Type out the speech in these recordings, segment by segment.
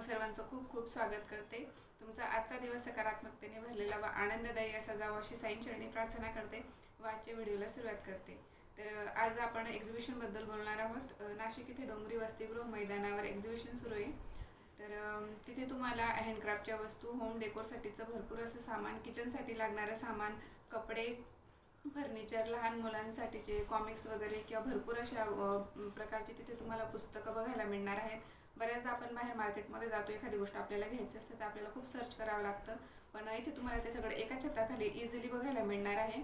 सर्वांचं खूप खूप स्वागत करते। तुमचा आजचा दिवस सकारात्मकतेने भरलेला व आनंददायी असा जावा अशी साईंचरणी प्रार्थना करते व आजच्या व्हिडिओला सुरुवात करते। तर आज आपण एक्झिबिशन बद्दल बोलणार आहोत। नाशिक येथे डोंगरी वसतिगृह मैदानावर एक्झिबिशन सुरू आहे। तर तिथे तुम्हाला हँडक्राफ्टच्या वस्तू, होम डेकोरसाठीचं भरपूर असं सामान, किचनसाठी लागणारं सामान, कपडे, फर्निचर, लहान मुलांसाठीचे कॉमिक्स वगैरे किंवा भरपूर अशा प्रकारचे तिथे तुम्हाला पुस्तकं बघायला मिळणार आहेत। बऱ्याचदा आपण बाहेर मार्केटमध्ये जातो, एखादी गोष्ट आपल्याला घ्यायची असते तर आपल्याला खूप सर्च करावं लागतं, पण इथे तुम्हाला ते सगळं एका छताखाली इझिली बघायला मिळणार आहे।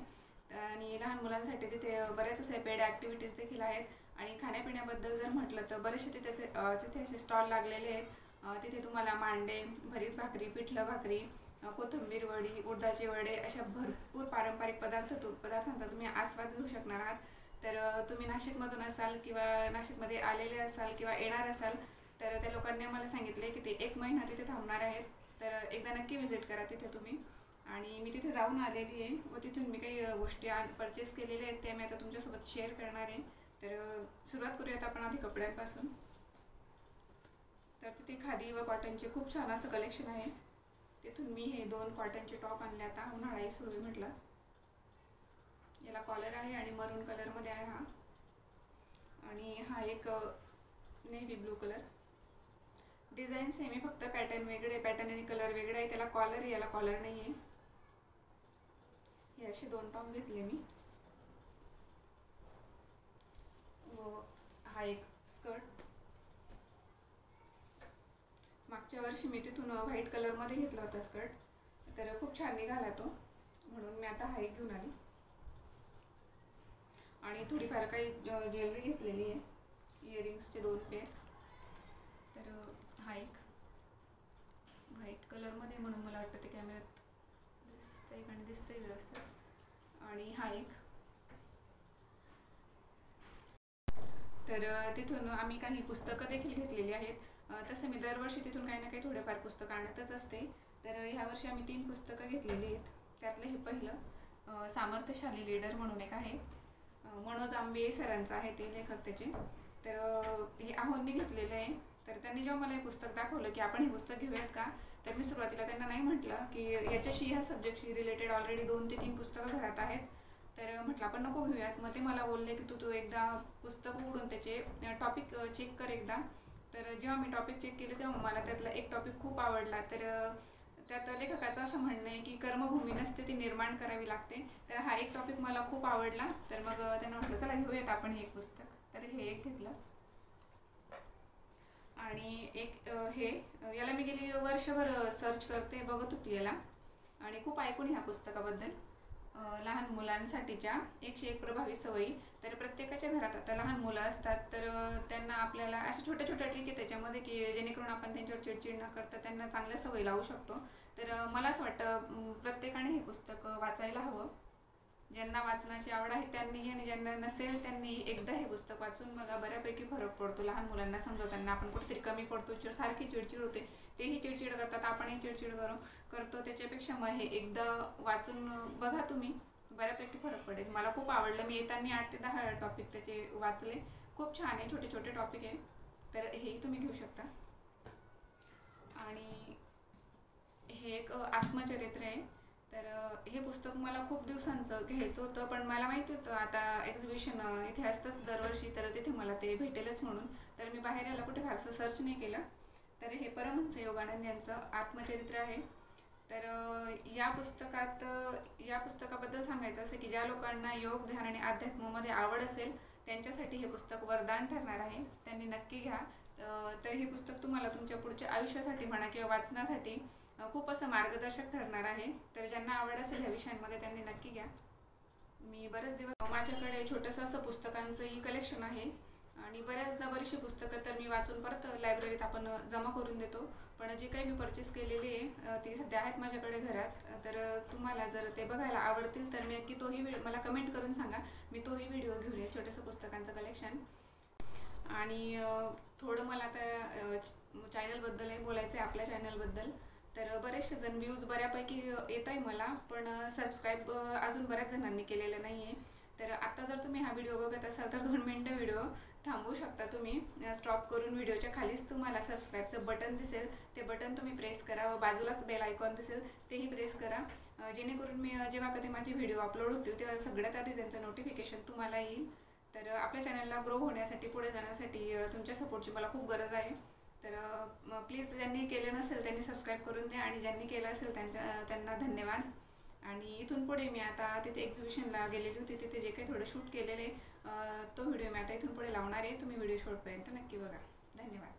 आणि लहान मुलांसाठी तिथे बऱ्याच असे पेड ॲक्टिव्हिटीज देखील आहेत। आणि खाण्यापिण्याबद्दल जर म्हटलं तर बरेचसे तिथे असे स्टॉल लागलेले आहेत। तिथे तुम्हाला मांडे, भरीत भाकरी, पिठलं भाकरी, कोथिंबीर वडी, उडदाचे वडे अशा भरपूर पारंपरिक पदार्थांचा तुम्ही आस्वाद घेऊ शकणार आहात। तर तुम्ही नाशिकमधून असाल किंवा नाशिकमध्ये आलेले असाल किंवा येणार असाल तर त्या लोकांनी मला सांगितले की ते 1 महिना तिथे थांबणार आहेत। तर एकदा नक्की व्हिजिट करा तिथे तुम्ही। आणि मी तिथे जाऊन आलेली आहे व तिथून मी काही गोष्टी परचेस केलेल्या आहेत, त्या मी आता तुमच्यासोबत शेअर करणार आहे। तर सुरुवात करूयात आपण आधी कपड्यांपासून। तर तिथे खादी व कॉटनचे खूप छान असं कलेक्शन आहे। तिथून मी हे 2 कॉटनचे टॉप आणले। आता उन्हाळाही सुरू आहे म्हटलं, याला कॉलर आहे आणि मरून कलरमध्ये आहे हा। आणि हा एक navy blue colour. Design same आहे, फक्त पॅटर्न वेगळे, पॅटर्न आणि कलर वेगळे आहे। त्याला कॉलर आहे, याला कॉलर नाही आहे। हे असे 2 टॉप घेतले मी व हा एक स्कर्ट। मागच्या वर्षी मी तिथून व्हाईट कलरमध्ये घेतला होता स्कर्ट, तर खूप छान निघाला तो, म्हणून मी आता हा एक घेऊन आली। आणि थोडीफार काही ज्वेलरी घेतलेली आहे, इयरिंग्सचे 2 पेअर। तर हा एक व्हाईट कलरमध्ये, म्हणून मला वाटतं ते कॅमेऱ्यात दिसतंय आणि दिसतंय व्यवस्थित। आणि हा एक। तर तिथून आम्ही काही पुस्तकं देखील घेतलेली आहेत। तसं मी दरवर्षी तिथून काही ना काही थोडेफार पुस्तकं आणतच असते। तर ह्या वर्षी आम्ही 3 पुस्तकं घेतलेली आहेत। त्यातलं हे पहिलं सामर्थ्यशाली लीडर म्हणून एक आहे, मनोज आंबे सरांचं आहे ते लेखक त्याचे। तर हे आहोंनी घेतलेलं आहे। तर त्यांनी जेव्हा मला हे पुस्तक दाखवलं की आपण हे पुस्तक घेऊयात का, तर मी सुरुवातीला त्यांना नाही म्हटलं की याच्याशी, ह्या सब्जेक्टशी रिलेटेड ऑलरेडी 2 ते 3 पुस्तकं घरात आहेत। तर म्हटलं आपण नको घेऊयात। मग ते मला बोलले की तू एकदा पुस्तक उघडून त्याचे टॉपिक चेक कर एकदा। तर जेव्हा मी टॉपिक चेक केले तेव्हा मला त्यातला एक टॉपिक खूप आवडला। तर त्यात लेखकाचं असं म्हणणं आहे की कर्मभूमी नसते, ती निर्माण करावी लागते। तर हा एक टॉपिक मला खूप आवडला। तर मग त्यांना म्हटलं चला घेऊयात आपण हे एक पुस्तक। तर हे एक घेतलं। आणि एक हे, याला मी गेली वर्षभर सर्च करते, बघत होती याला आणि खूप ऐकून ह्या पुस्तकाबद्दल। लहान मुलांसाठीच्या 101 प्रभावी सवयी। तर प्रत्येकाच्या घरात आता लहान मुलं असतात, तर त्यांना आपल्याला अशा छोट्या छोट्या ट्रिक आहे त्याच्यामध्ये की जेणेकरून आपण त्यांच्यावर चिडचिड न करता त्यांना चांगल्या सवयी लावू शकतो। तर मला असं वाटतं प्रत्येकाने हे पुस्तक वाचायला हवं। ज्यांना वाचनाची आवड आहे त्यांनी, आणि ज्यांना नसेल त्यांनी एकदा हे पुस्तक वाचून बघा, बऱ्यापैकी फरक पडतो। लहान मुलांना समजवताना आपण कुठेतरी कमी पडतो, सारखी चिडचिड होते, तेही चिडचिड करतात, आपणही चिडचिड करतो। त्याच्यापेक्षा मग हे एकदा वाचून बघा तुम्ही, बऱ्यापैकी फरक पडेल। मला खूप आवडलं। मी येताना 8 ते 10 टॉपिक त्याचे वाचले। खूप छान आहे, छोटे छोटे टॉपिक आहे। तर हेही तुम्ही घेऊ शकता। आणि हे एक आत्मचरित्र आहे। तर हे पुस्तक मला खूप दिवसांचं घ्यायचं होतं, पण मला माहिती होतं आता एक्झिबिशन इथे असतंच दरवर्षी, तर तिथे मला ते भेटेलच म्हणून। तर मी बाहेर याला कुठे फारसं सर्च नाही केलं। तर हे परमहंस योगानंद यांचं आत्मचरित्र आहे। तर या पुस्तकाबद्दल सांगायचं असं की ज्या लोकांना योग, ध्यान आणि अध्यात्मामध्ये आवड असेल त्यांच्यासाठी हे पुस्तक वरदान ठरणार आहे, त्यांनी नक्की घ्या। तर हे पुस्तक तुम्हाला तुमच्या पुढच्या आयुष्यासाठी म्हणा किंवा वाचनासाठी खूप असं मार्गदर्शक ठरणार आहे। तर ज्यांना आवड असेल ह्या विषयांमध्ये त्यांनी नक्की घ्या। मी बरेच दिवस, माझ्याकडे छोटंसं असं पुस्तकांचंही कलेक्शन आहे आणि बरीचशी पुस्तकं तर मी वाचून परत लायब्ररीत आपण जमा करून देतो। पण जे काही मी परचेस केलेली आहे ती सध्या आहेत माझ्याकडे घरात। तर तुम्हाला जर ते बघायला आवडतील तर मी नक्की तोही मला कमेंट करून सांगा, मी तोही व्हिडिओ घेऊन येईल, छोटंसं पुस्तकांचं कलेक्शन। आणि थोडं मला आता चॅनलबद्दलही बोलायचं आहे, आपल्या चॅनलबद्दल। तर बरेचसे जण व्ह्यूज बऱ्यापैकी येत आहे मला, पण सबस्क्राईब अजून बऱ्याच जणांनी केलेलं नाही आहे। तर आता जर तुम्ही हा व्हिडिओ बघत असाल तर 2 मिनिटं व्हिडिओ थांबवू शकता तुम्ही स्टॉप करून. व्हिडिओच्या खालीच तुम्हाला सबस्क्राईबचं बटन दिसेल, ते बटन तुम्ही प्रेस करा व बाजूलाच बेल आयकॉन दिसेल तेही प्रेस करा, जेणेकरून मी जेव्हा कधी माझे व्हिडिओ अपलोड होतील तेव्हा सगळ्यात आधी त्यांचं नोटिफिकेशन तुम्हाला येईल. तर आपल्या चॅनलला ग्रो होण्यासाठी, पुढे जाण्यासाठी तुमच्या सपोर्टची मला खूप गरज आहे. तर प्लीज ज्यांनी केलं नसेल त्यांनी सबस्क्राईब करून द्या, आणि ज्यांनी केलं असेल त्यांना धन्यवाद. आणि इथून पुढे मी आता तिथे एक्झिबिशनला गेलेली होती, तिथे जे काही थोडं शूट केलेले तो व्हिडिओ मी आता इथून पुढे लावणार आहे. तुम्ही व्हिडिओ शॉर्टपर्यंत नक्की बघा. धन्यवाद.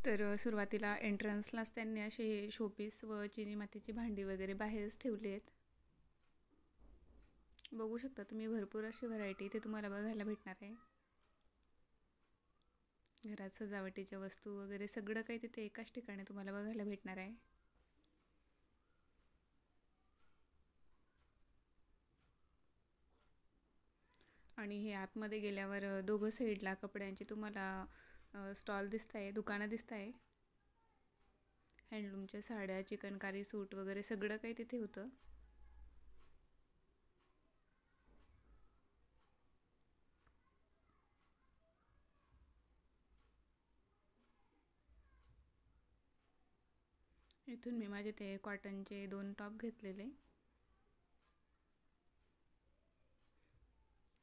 तर सुरुवातीला एंट्रन्सलाच त्यांनी असे शोपीस व चिनी मातीची भांडी वगैरे बाहेरच ठेवली आहेत. बघू शकता तुम्ही, भरपूर अशी व्हरायटी इथे तुम्हाला बघायला भेटणार आहे. घरात सजावटीच्या वस्तू वगैरे सगळं काही तिथे एकाच ठिकाणी तुम्हाला बघायला भेटणार आहे. आणि हे आतमध्ये गेल्यावर दोघं साईडला कपड्यांची तुम्हाला स्टॉल दिसत आहे, दुकानं दिसत आहे. हँडलूमच्या साड्या, चिकनकारी सूट वगैरे सगळं काही तिथे होतं. इथून मी माझे ते कॉटनचे 2 टॉप घेतलेले.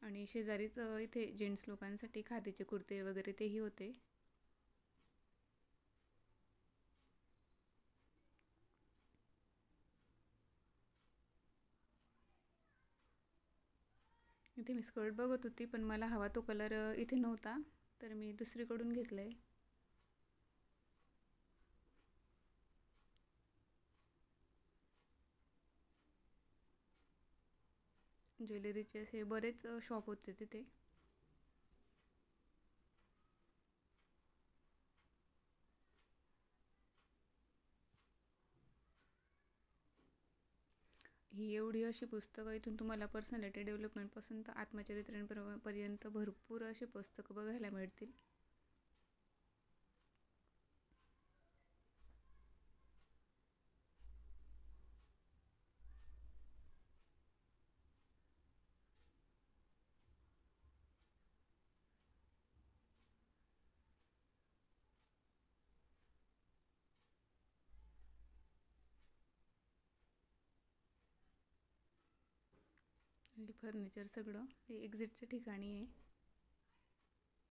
आणि शेजारीच इथे जेंट्स लोकांसाठी खादीचे कुर्ते वगैरे तेही होते. इथे मी स्कर्ट बघत होती, पण मला हवा तो कलर इथे नव्हता, तर मी दुसरीकडून घेतलं आहे. ज्वेलरीचे असे बरेच शॉप होते तिथे. ही एवढी अशी पुस्तकं इथून तुम्हाला पर्सनॅलिटी डेव्हलपमेंटपासून तर आत्मचरित्रांपर्यंत भरपूर अशी पुस्तकं बघायला मिळतील. आणि फर्निचर सगळं हे एक्झिटच्या ठिकाणी आहे.